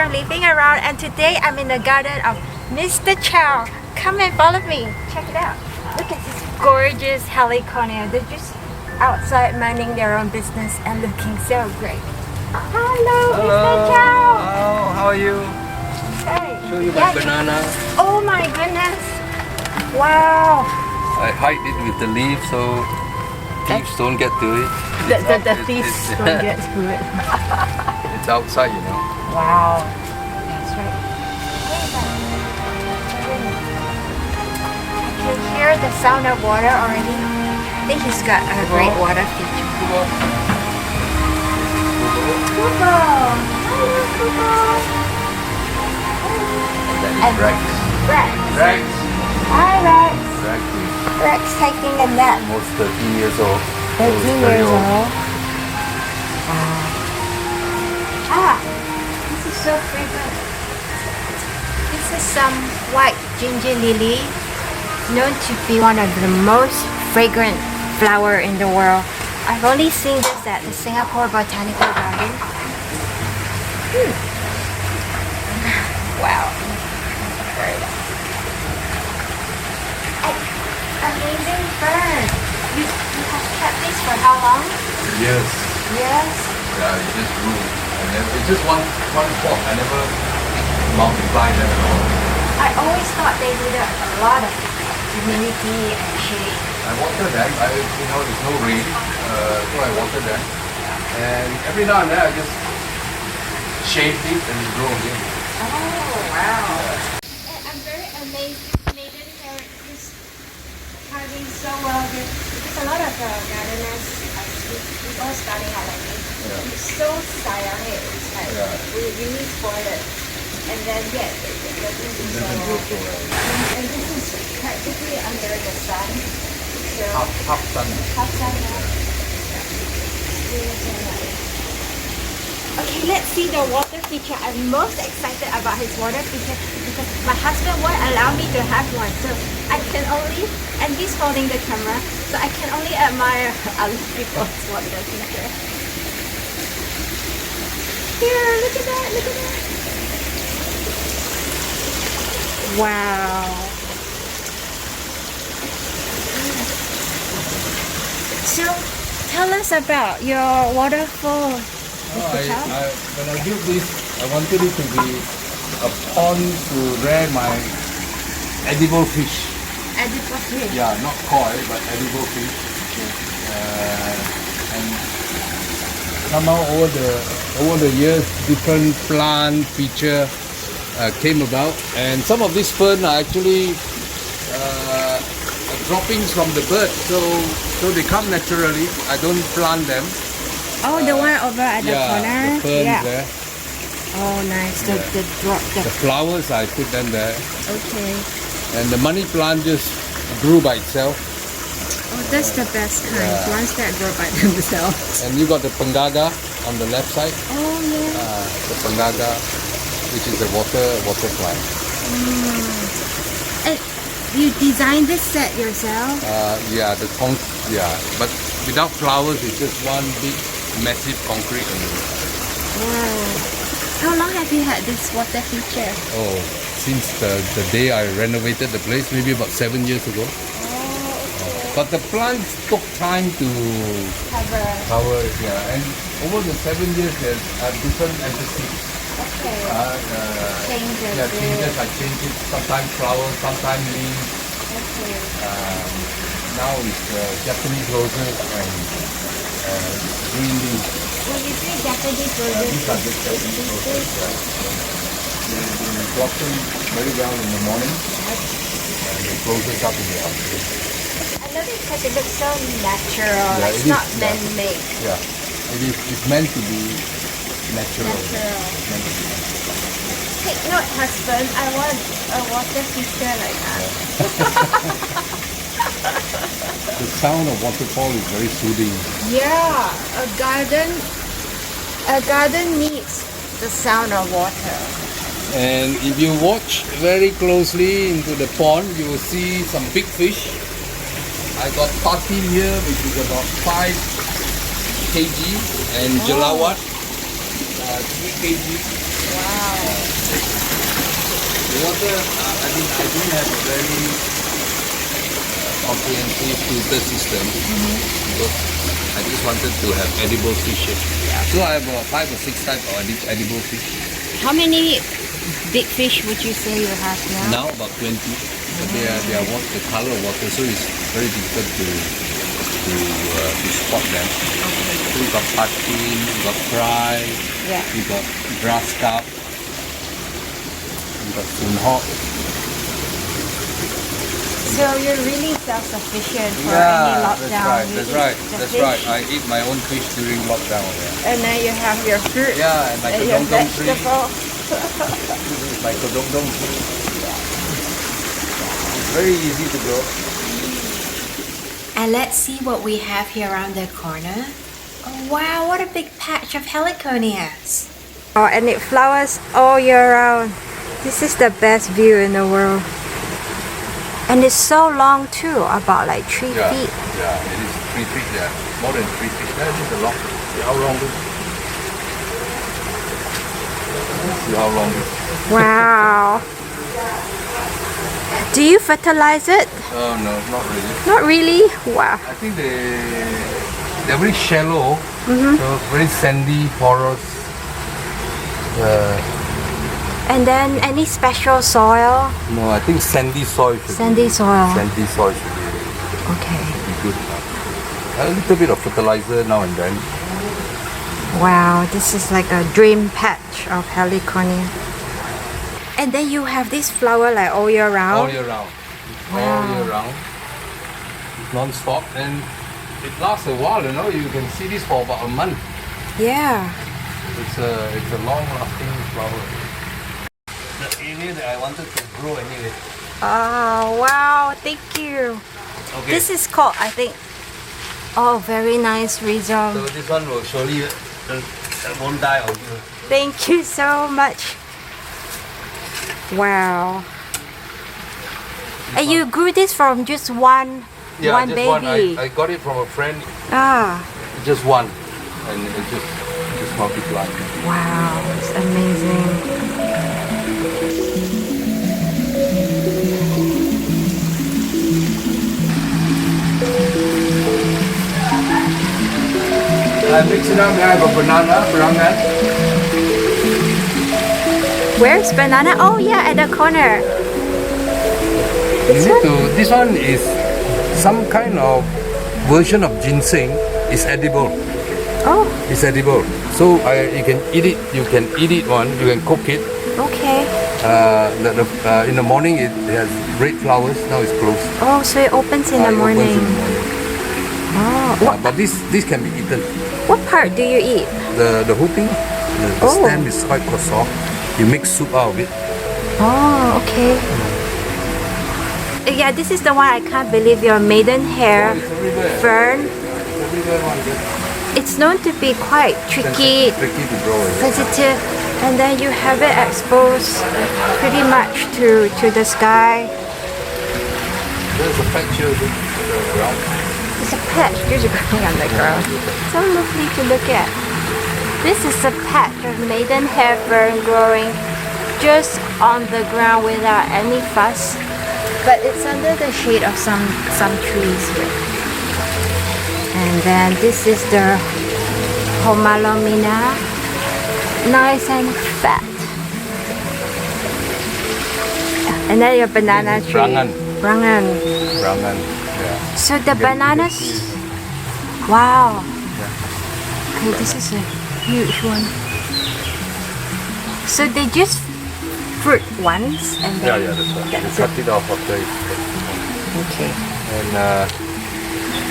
from Leaping Around, and today I'm in the garden of Mr. Chow. Come and follow me. Check it out. Look at this gorgeous Heliconia. They're just outside minding their own business and looking so great. Hello, Mr. Chow. Hello, how are you? Hey. Show you my banana. Oh my goodness. Wow. I hide it with the leaf so thieves don't get to it. The thieves don't get to it. It's outside, you know. Wow. That's right. I can hear the sound of water already. I think he's got a great water feature. Cuppa! Hello, Cuppa! And Rex. Rex. Rex. Hi, Rex. Rex is Rex taking a nap. almost 13 years old. 13 years old. Wow. Ah, this is so fragrant. This is some white ginger lily, known to be one of the most fragrant flower in the world. I've only seen this at the Singapore Botanical Garden. Wow. Very nice. Amazing fern. You have kept this for how long? Yes. Yes. Yeah, it just grew. It's just one pot. I never multiplied them at all. I always thought they needed a lot of humidity and shade. I water them. There's no rain, so I water them. And every now and then I just shade it and it grow again. Oh, wow. I'm very amazed. Maiden hair is carving so well. Because a lot of gardeners, people starting out like me, it's so stylish. It's like we really spoil it. And then it doesn't do so well. And this is practically under the sun. So Half sun. half sun now. Really so nice. Okay, let's see the water feature. I'm most excited about his water feature because my husband won't allow me to have one. So I can only, and he's holding the camera, so I can only admire other people's water feature. Here, look at that, look at that. Wow. So tell us about your waterfall. When I built this, I wanted it to be a pond to rear my edible fish. Edible fish. Yeah, not koi, but edible fish. And somehow over the years, different plant feature came about, and some of these fern are actually droppings from the bird, so they come naturally. I don't plant them. Oh, the one over at the corner? The ferns there. Oh, nice. The flowers, I put them there. Okay. And the money plant just grew by itself. Oh, that's the best kind. Ones that grow by themselves. And you got the pangaga on the left side. Oh, yeah. The pangaga, which is a water plant. And you designed this set yourself? But without flowers, it's just one big, massive concrete. Wow. How long have you had this water feature? Oh, since the day I renovated the place, maybe about 7 years ago. But the plants took time to cover it, and over the 7 years, there's different emphasis. Okay. Changes. Changes. I change it. Sometimes flowers, sometimes leaves. Okay. Now it's Japanese roses and green leaves. When you say Japanese roses, These are just Japanese roses. They blossom very well in the morning, and they close up in the afternoon. I love it because it looks so natural. Like it's not man-made. Yeah, it's meant to be natural. Take note, husband. I want a water feature like that. The sound of waterfall is very soothing. Yeah, a garden needs the sound of water. And if you watch very closely into the pond, you will see some big fish. I got tarpon here, which is about 5 kg, and jalawat, 3 kg. Wow. water, I mean, I don't have a very comprehensive filter system. So I just wanted to have edible fish. So I have about 5 or 6 types of edible fish. How many big fish would you say you have now? Now about 20. But they are the color of water, so it's very difficult to spot them. So we got patin, we got fry, we got grass carp, we got sunhawk. So you're really self-sufficient for any lockdown. That's right. I eat my own fish during lockdown. And then you have your fruit. Yeah, and my and your kodong tree. vegetable. This is my kodong tree. It's very easy to grow. And let's see what we have here around the corner. Oh wow, what a big patch of Heliconias. Oh, and it flowers all year round. This is the best view in the world. And it's so long too, about like 3 feet. Yeah, it is 3 feet, more than 3 feet. That is a long. See how long this? See how long this? Wow. Do you fertilize it? Oh no, not really. Not really? Wow. I think they're very shallow, so very sandy, porous. And then any special soil? No, I think sandy soil should Sandy soil. Sandy soil should Okay. be good. A little bit of fertilizer now and then. Wow, this is like a dream patch of Heliconia. And then you have this flower like all year round? All year round. All year round. Non-stop, and it lasts a while, you know. You can see this for about a month. Yeah. It's a long-lasting flower. The area that I wanted to grow anyway. Oh, wow. Thank you. Okay. This is called, I think, oh, very nice rhizome. So this one will surely won't die on you. Thank you so much. Wow. And you grew this from just one Yeah, just baby? one. I got it from a friend. Ah, Just one, and it just multiplied. wow. It's amazing. I mix it up. I have a banana, banana. Where's banana? Oh yeah, at the corner. This one is some kind of version of ginseng. It's edible. Oh, It's edible. So you can eat it. You can eat it one. You can cook it. okay. In the morning it has red flowers. Now it's closed. Oh, so it opens in the It opens morning. in the morning. Oh, But this can be eaten. what part do you eat? The whole thing. The Oh. stem is quite soft. You make soup out of it. Oh, okay. Yeah, this is the one I can't believe your maidenhair It's everywhere. fern. It's everywhere one. It's known to be quite tricky, Tricky to grow. Is it? sensitive, and then you have it exposed pretty much to the sky. There's a patch here. Around. It's a patch just growing on the ground. So lovely to look at. This is a patch of maidenhair fern growing just on the ground without any fuss. But it's under the shade of some trees here. And then this is the Homalomina. Nice and fat. And then your banana This is tree. Brangan. Brangan. Brangan. Yeah. So the You can bananas. eat it. Wow. Okay, this is a huge one. So they just fruit once and Yeah, then that's right. that's You cut it. it off after it's Okay.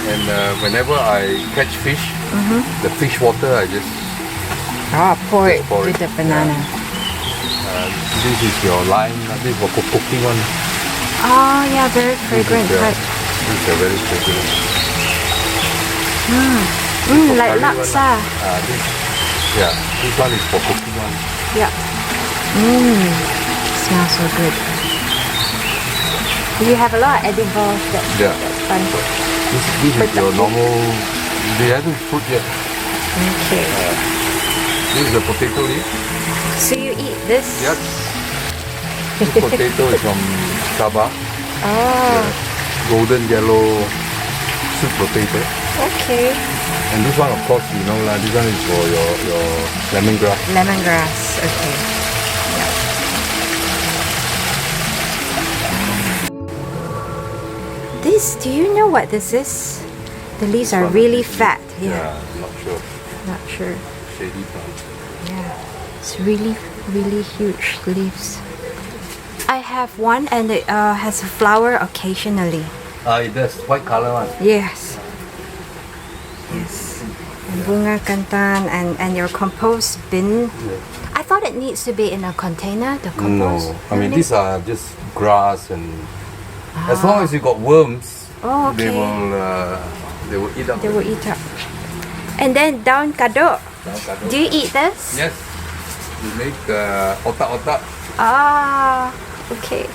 and whenever I catch fish, the fish water I just Pour it pour with it. the banana. this is your lime. This is for cooking one. Oh yeah, very fragrant. Yeah. Right. This is a very fragrant. Like curry one. laksa. This one is for cooking one. Yeah. Smells so good. You have a lot of edibles. Yeah. That's fun. This is your normal. They haven't fruit yet. Okay. This is the potato leaf. So you eat this? Yep. This potato is from Sabah. Oh, Golden yellow sweet potato. okay. And this one, of course, you know, this one is for your lemongrass. Lemongrass, okay. This, do you know what this is? The leaves are really fat. Yeah, Not sure. not sure. Shady plant. Yeah, it's really, really huge leaves. I have one and it has a flower occasionally. It does. White color one. Yes. Yes. And bunga kantan and your compost bin. I thought it needs to be in a container, the compost. No, I mean these are just grass, and as long as you got worms, Oh, okay. they will eat up. They will eat up. And then down kadok. Do you eat this? Yes. You make otak-otak. Ah, okay.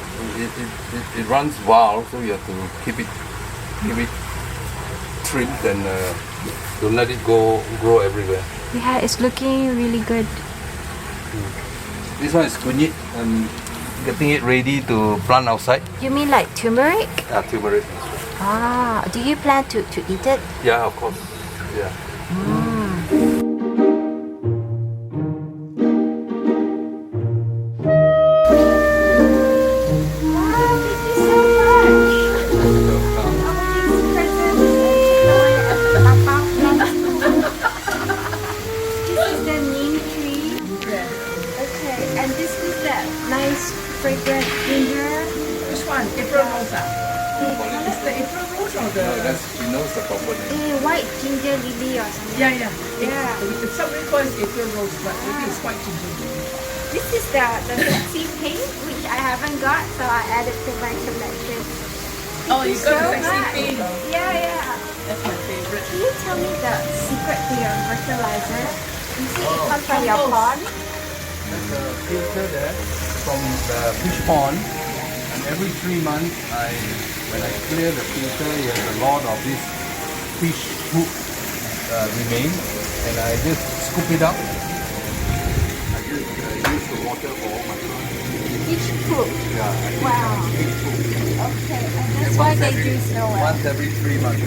It runs wild, so you have to keep it trimmed and don't let it grow everywhere. Yeah, it's looking really good. This one is kunyit. I'm getting it ready to plant outside. You mean like turmeric? Turmeric. Ah, do you plan to eat it? Yeah, of course. Yeah. Fragrant ginger. Which one? April rose. Is the April rose or the? No, she knows the proper name. White ginger lily or something. Yeah. Yeah. Somebody calls it April rose, but maybe it's white ginger. This is the sexy pink, which I haven't got, so I added to my collection. Oh, you got the so sexy much. pink. Yeah. That's my favorite. Can you tell me the secret to your fertilizer? You see it comes from your compost. pond? There's a filter there from the fish pond, and every 3 months, when I clear the filter, you have a lot of this fish poop remain, and I just scoop it up. I just use the water for all my plants. Fish poop. Yeah, I use Wow. fish poop. Okay, and that's why they do so well. Once every 3 months.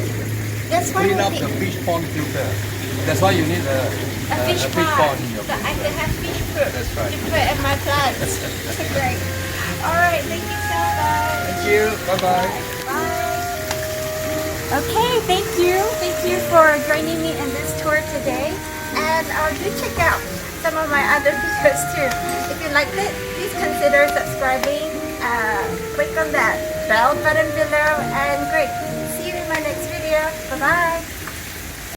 That's why Clean they up the fish pond filter. That's why you need a fish pond pond. in your So I place. can have fish poop. That's right. To put in my plants. Great. Alright, thank you so much. Thank you. Bye-bye. Bye. Okay, thank you. Thank you for joining me in this tour today. And do check out some of my other videos too. If you liked it, please consider subscribing. Click on that bell button below. And great. See you in my next video. Bye-bye.